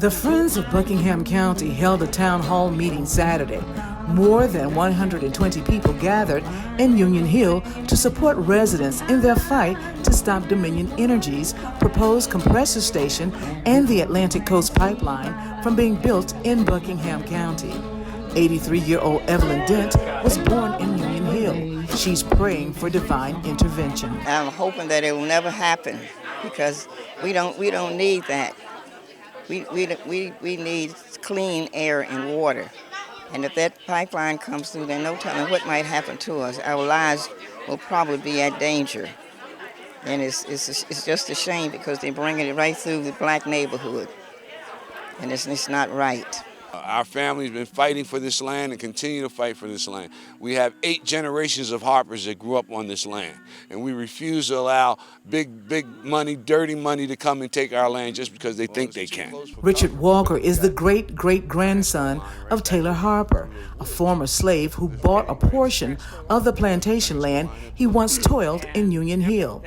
The Friends of Buckingham County held a town hall meeting Saturday. More than 120 people gathered in Union Hill to support residents in their fight to stop Dominion Energy's proposed compressor station and the Atlantic Coast Pipeline from being built in Buckingham County. 83-year-old Evelyn Dent was born in Union Hill. She's praying for divine intervention. I'm hoping that it will never happen because we don't need that. We need clean air and water. And if that pipeline comes through, then no telling what might happen to us. Our lives will probably be at danger. And it's just a shame because they're bringing it right through the black neighborhood. And it's not right. Our family's been fighting for this land and continue to fight for this land. We have 8 generations of Harpers that grew up on this land, and we refuse to allow big money, dirty money to come and take our land just because they think they can. Richard Walker is the great-great-grandson of Taylor Harper, a former slave who bought a portion of the plantation land he once toiled in Union Hill.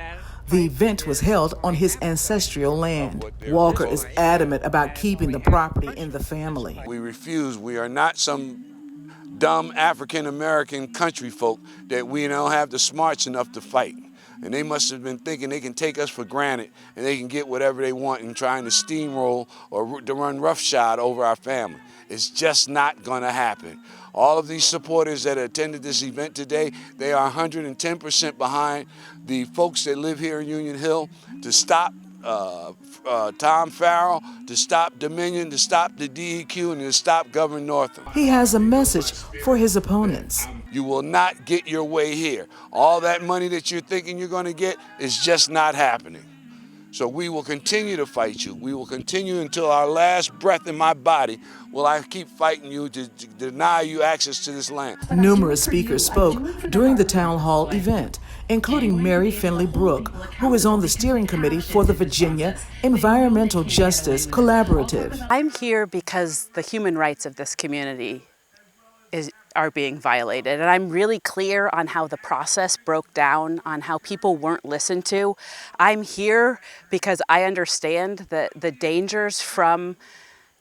The event was held on his ancestral land. Walker is adamant about keeping the property in the family. We refuse. We are not some dumb African-American country folk that we don't have the smarts enough to fight. And they must have been thinking they can take us for granted and they can get whatever they want in trying to steamroll or to run roughshod over our family. It's just not going to happen. All of these supporters that attended this event today, they are 110% behind the folks that live here in Union Hill to stop Tom Farrell, to stop Dominion, to stop the DEQ, and to stop Governor Northam. He has a message for his opponents. You will not get your way here. All that money that you're thinking you're going to get is just not happening. So we will continue to fight you. We will continue until our last breath in my body will I keep fighting you to deny you access to this land. Numerous speakers spoke during the town hall event, including Mary Finley Brooke, who is on the steering committee for the Virginia Environmental Justice Collaborative. I'm here because the human rights of this community are being violated. And I'm really clear on how the process broke down, on how people weren't listened to. I'm here because I understand that the dangers from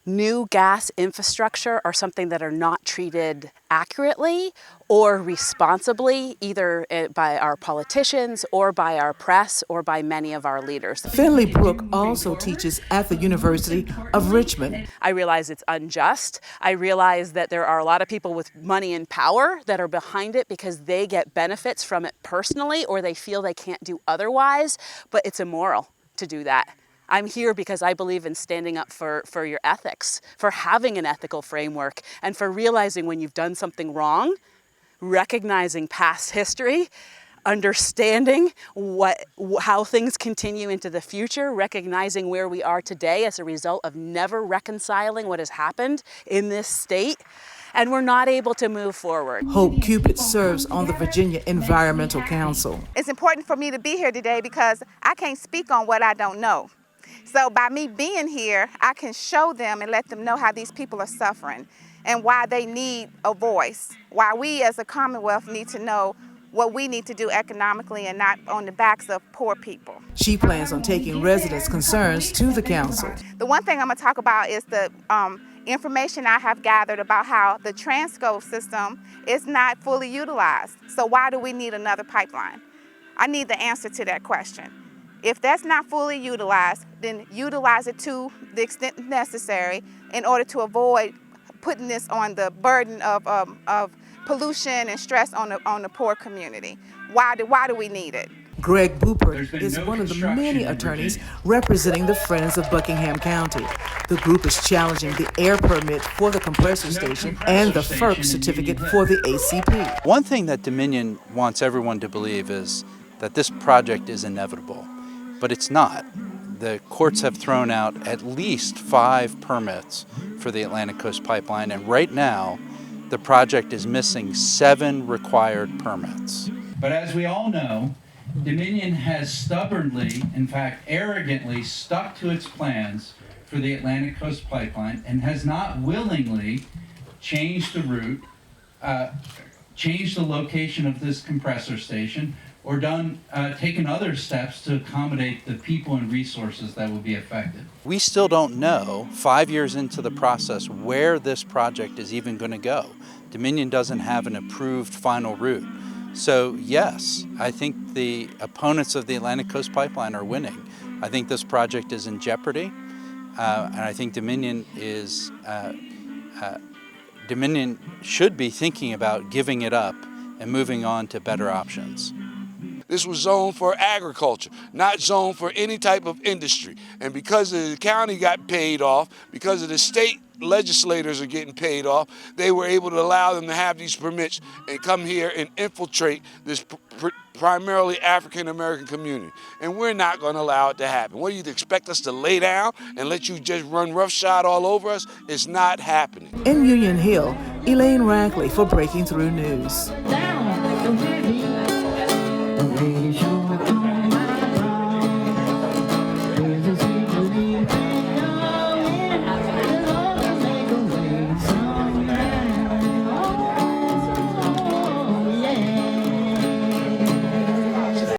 new gas infrastructure are something that are not treated accurately or responsibly, either by our politicians or by our press or by many of our leaders. Finley Brooke also teaches at the University of Richmond. I realize it's unjust. I realize that there are a lot of people with money and power that are behind it because they get benefits from it personally or they feel they can't do otherwise, but it's immoral to do that. I'm here because I believe in standing up for your ethics, for having an ethical framework, and for realizing when you've done something wrong, recognizing past history, understanding how things continue into the future, recognizing where we are today as a result of never reconciling what has happened in this state, and we're not able to move forward. Hope Cupid serves on the Virginia Environmental Council. It's important for me to be here today because I can't speak on what I don't know. So by me being here, I can show them and let them know how these people are suffering and why they need a voice, why we as a Commonwealth need to know what we need to do economically and not on the backs of poor people. She plans on taking residents' concerns to the council. The one thing I'm going to talk about is the information I have gathered about how the Transco system is not fully utilized. So why do we need another pipeline? I need the answer to that question. If that's not fully utilized, then utilize it to the extent necessary in order to avoid putting this on the burden of pollution and stress on the poor community. Why do we need it? Greg Buppert is one of the many attorneys representing the Friends of Buckingham County. The group is challenging the air permit for the compressor station and the FERC certificate for the ACP. One thing that Dominion wants everyone to believe is that this project is inevitable. But it's not. The courts have thrown out at least 5 permits for the Atlantic Coast Pipeline, and right now, the project is missing 7 required permits. But as we all know, Dominion has stubbornly, in fact arrogantly, stuck to its plans for the Atlantic Coast Pipeline and has not willingly changed the route, changed the location of this compressor station, or taken other steps to accommodate the people and resources that will be affected. We still don't know, 5 years into the process, where this project is even going to go. Dominion doesn't have an approved final route. So yes, I think the opponents of the Atlantic Coast Pipeline are winning. I think this project is in jeopardy, and I think Dominion should be thinking about giving it up and moving on to better options. This was zoned for agriculture, not zoned for any type of industry. And because the county got paid off, because of the state legislators are getting paid off, they were able to allow them to have these permits and come here and infiltrate this primarily African American community. And we're not going to allow it to happen. What do you expect us to lay down and let you just run roughshod all over us? It's not happening. In Union Hill, Elaine Rackley for Breaking Through News. Down,